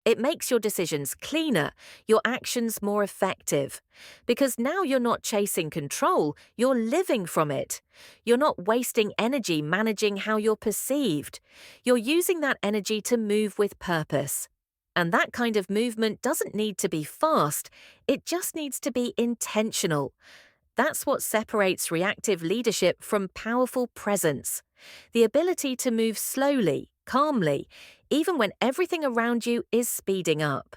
It makes your decisions cleaner, your actions more effective. Because now you're not chasing control, you're living from it. You're not wasting energy managing how you're perceived. You're using that energy to move with purpose. And that kind of movement doesn't need to be fast, it just needs to be intentional. That's what separates reactive leadership from powerful presence. The ability to move slowly, calmly, even when everything around you is speeding up.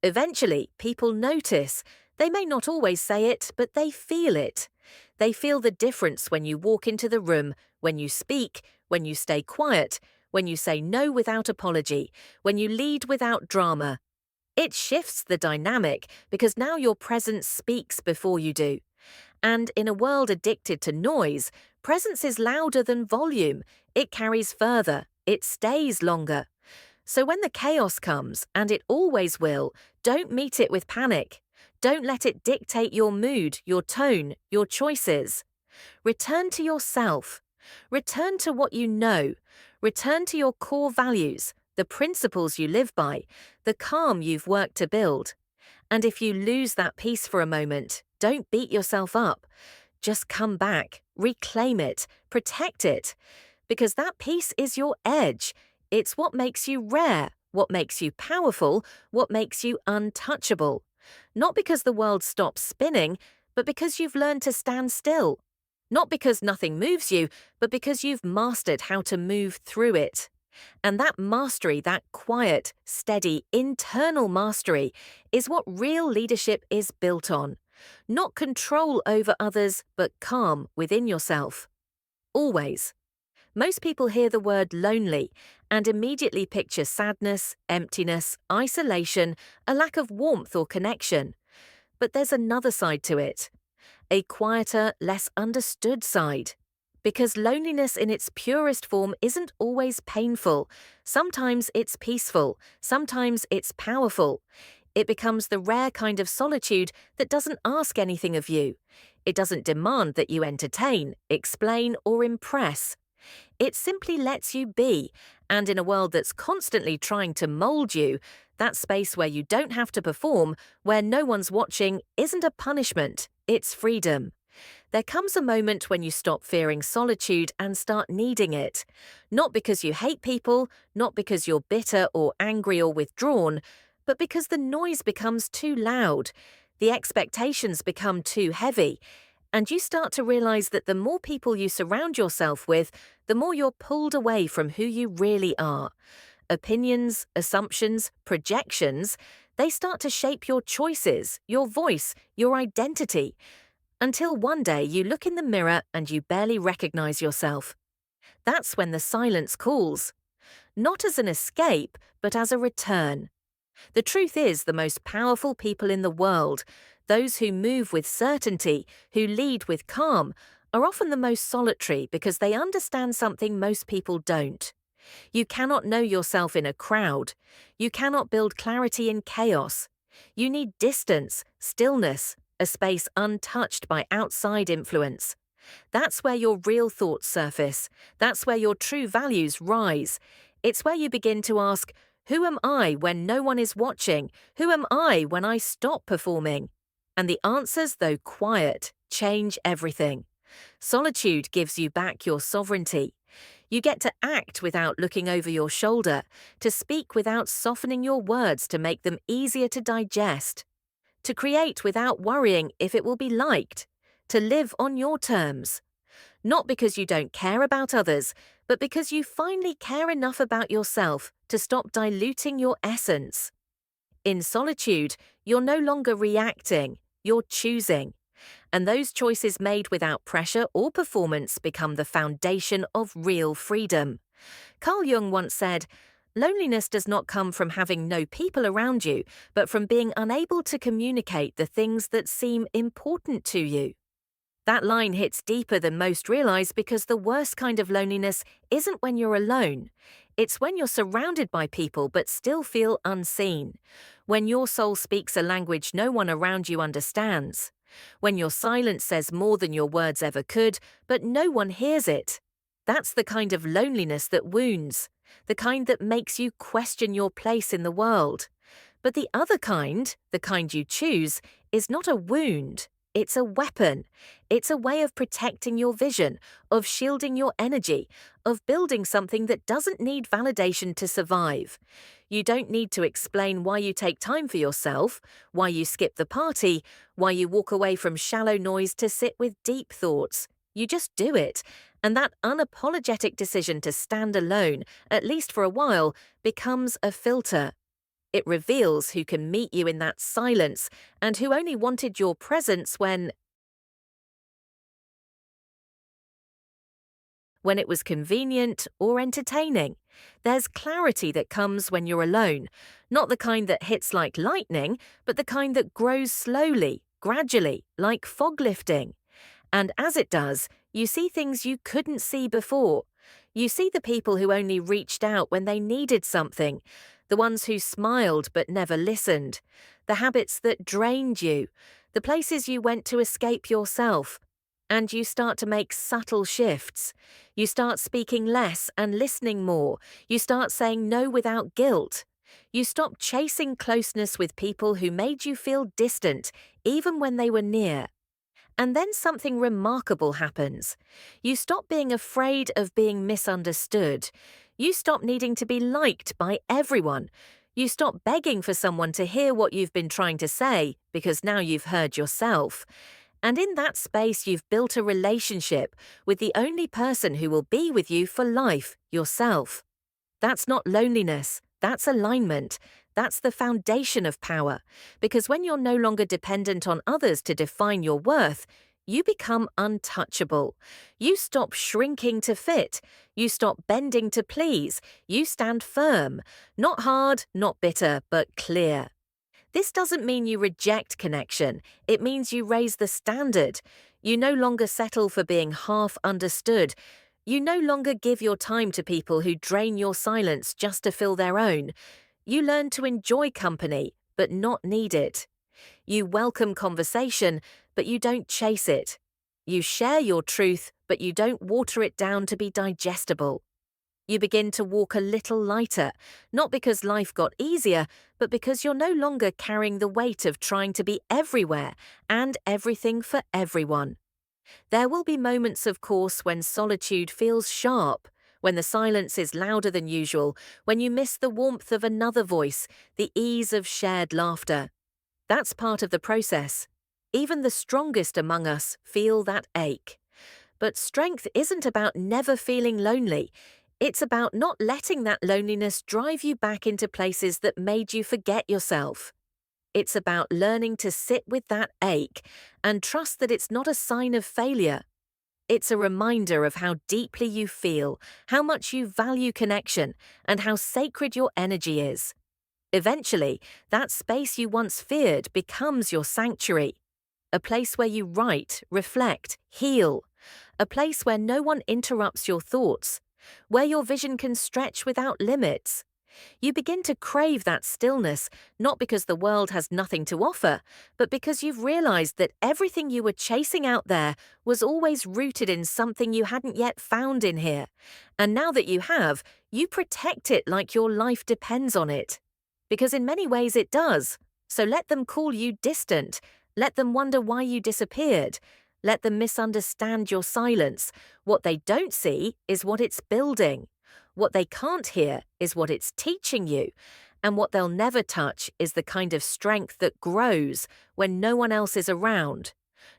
Eventually, people notice. They may not always say it, but they feel it. They feel the difference when you walk into the room, when you speak, when you stay quiet, when you say no without apology, when you lead without drama. It shifts the dynamic because now your presence speaks before you do. And in a world addicted to noise, presence is louder than volume. It carries further. It stays longer. So when the chaos comes, and it always will, don't meet it with panic. Don't let it dictate your mood, your tone, your choices. Return to yourself. Return to what you know. Return to your core values, the principles you live by, the calm you've worked to build. And if you lose that peace for a moment, don't beat yourself up. Just come back, reclaim it, protect it. Because that peace is your edge. It's what makes you rare, what makes you powerful, what makes you untouchable. Not because the world stops spinning, but because you've learned to stand still. Not because nothing moves you, but because you've mastered how to move through it. And that mastery, that quiet, steady, internal mastery, is what real leadership is built on. Not control over others, but calm within yourself. Always. Most people hear the word lonely and immediately picture sadness, emptiness, isolation, a lack of warmth or connection. But there's another side to it. A quieter, less understood side. Because loneliness in its purest form isn't always painful. Sometimes it's peaceful. Sometimes it's powerful. It becomes the rare kind of solitude that doesn't ask anything of you. It doesn't demand that you entertain, explain, or impress. It simply lets you be, and in a world that's constantly trying to mold you, that space where you don't have to perform, where no one's watching, isn't a punishment, it's freedom. There comes a moment when you stop fearing solitude and start needing it. Not because you hate people, not because you're bitter or angry or withdrawn, but because the noise becomes too loud, the expectations become too heavy, and you start to realize that the more people you surround yourself with, the more you're pulled away from who you really are. Opinions, assumptions, projections, they start to shape your choices, your voice, your identity, until one day you look in the mirror and you barely recognize yourself. That's when the silence calls. Not as an escape, but as a return. The truth is, the most powerful people in the world, those who move with certainty, who lead with calm, are often the most solitary because they understand something most people don't. You cannot know yourself in a crowd. You cannot build clarity in chaos. You need distance, stillness, a space untouched by outside influence. That's where your real thoughts surface. That's where your true values rise. It's where you begin to ask, who am I when no one is watching? Who am I when I stop performing? And the answers, though quiet, change everything. Solitude gives you back your sovereignty. You get to act without looking over your shoulder, to speak without softening your words to make them easier to digest, to create without worrying if it will be liked, to live on your terms. Not because you don't care about others, but because you finally care enough about yourself to stop diluting your essence. In solitude, you're no longer reacting, you're choosing. And those choices made without pressure or performance become the foundation of real freedom. Carl Jung once said, "Loneliness does not come from having no people around you, but from being unable to communicate the things that seem important to you." That line hits deeper than most realize because the worst kind of loneliness isn't when you're alone. It's when you're surrounded by people but still feel unseen. When your soul speaks a language no one around you understands. When your silence says more than your words ever could, but no one hears it. That's the kind of loneliness that wounds. the kind that makes you question your place in the world. But the other kind, the kind you choose, is not a wound. It's a weapon. It's a way of protecting your vision, of shielding your energy, of building something that doesn't need validation to survive. You don't need to explain why you take time for yourself, why you skip the party, why you walk away from shallow noise to sit with deep thoughts. You just do it. And that unapologetic decision to stand alone, at least for a while, becomes a filter. It reveals who can meet you in that silence and who only wanted your presence when it was convenient or entertaining. There's clarity that comes when you're alone, not the kind that hits like lightning, but the kind that grows slowly, gradually, like fog lifting. And as it does, you see things you couldn't see before. You see the people who only reached out when they needed something, the ones who smiled but never listened, the habits that drained you, the places you went to escape yourself. And you start to make subtle shifts. You start speaking less and listening more. You start saying no without guilt. You stop chasing closeness with people who made you feel distant, even when they were near. And then something remarkable happens. You stop being afraid of being misunderstood. You stop needing to be liked by everyone. You stop begging for someone to hear what you've been trying to say because now you've heard yourself. And in that space, you've built a relationship with the only person who will be with you for life, yourself. That's not loneliness. That's alignment. That's the foundation of power. Because when you're no longer dependent on others to define your worth, you become untouchable. You stop shrinking to fit. You stop bending to please. You stand firm. Not hard, not bitter, but clear. This doesn't mean you reject connection. It means you raise the standard. You no longer settle for being half understood. You no longer give your time to people who drain your silence just to fill their own. You learn to enjoy company, but not need it. You welcome conversation, but you don't chase it. You share your truth, but you don't water it down to be digestible. You begin to walk a little lighter, not because life got easier, but because you're no longer carrying the weight of trying to be everywhere and everything for everyone. There will be moments, of course, when solitude feels sharp, when the silence is louder than usual, when you miss the warmth of another voice, the ease of shared laughter. That's part of the process. Even the strongest among us feel that ache. But strength isn't about never feeling lonely. It's about not letting that loneliness drive you back into places that made you forget yourself. It's about learning to sit with that ache and trust that it's not a sign of failure. It's a reminder of how deeply you feel, how much you value connection, and how sacred your energy is. Eventually, that space you once feared becomes your sanctuary. A place where you write, reflect, heal. A place where no one interrupts your thoughts. Where your vision can stretch without limits. You begin to crave that stillness, not because the world has nothing to offer, but because you've realized that everything you were chasing out there was always rooted in something you hadn't yet found in here. And now that you have, you protect it like your life depends on it. Because in many ways it does. So let them call you distant. Let them wonder why you disappeared. Let them misunderstand your silence. What they don't see is what it's building. What they can't hear is what it's teaching you. And what they'll never touch is the kind of strength that grows when no one else is around.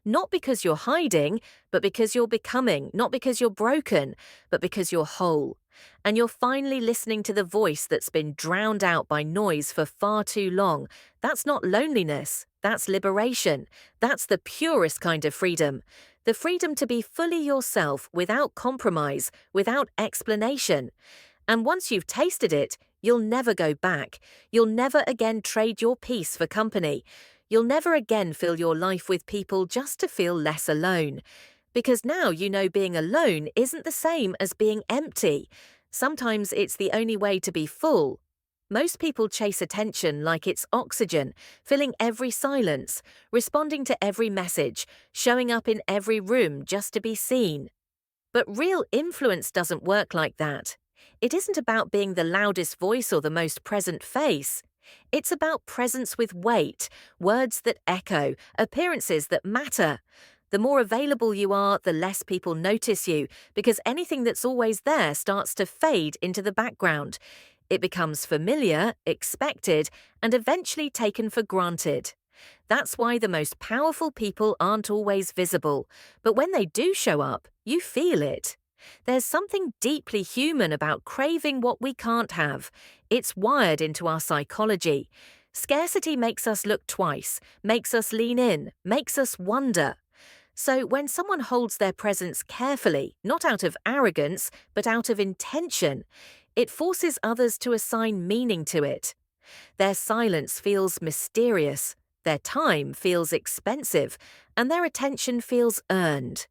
Not because you're hiding, but because you're becoming. Not because you're broken, but because you're whole. And you're finally listening to the voice that's been drowned out by noise for far too long. That's not loneliness. That's liberation. That's the purest kind of freedom. The freedom to be fully yourself without compromise, without explanation. And once you've tasted it, you'll never go back. You'll never again trade your peace for company. You'll never again fill your life with people just to feel less alone. Because now you know being alone isn't the same as being empty. Sometimes it's the only way to be full. Most people chase attention like it's oxygen, filling every silence, responding to every message, showing up in every room just to be seen. But real influence doesn't work like that. It isn't about being the loudest voice or the most present face. It's about presence with weight, words that echo, appearances that matter. The more available you are, the less people notice you, because anything that's always there starts to fade into the background. It becomes familiar, expected, and eventually taken for granted. That's why the most powerful people aren't always visible, but when they do show up, you feel it. There's something deeply human about craving what we can't have. It's wired into our psychology. Scarcity makes us look twice, makes us lean in, makes us wonder. So when someone holds their presence carefully, not out of arrogance, but out of intention, it forces others to assign meaning to it. Their silence feels mysterious, their time feels expensive, and their attention feels earned.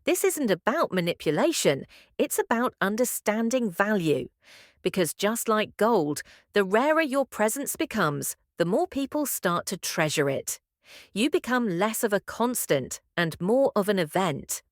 This isn't about manipulation, it's about understanding value. Because just like gold, the rarer your presence becomes, the more people start to treasure it. You become less of a constant and more of an event.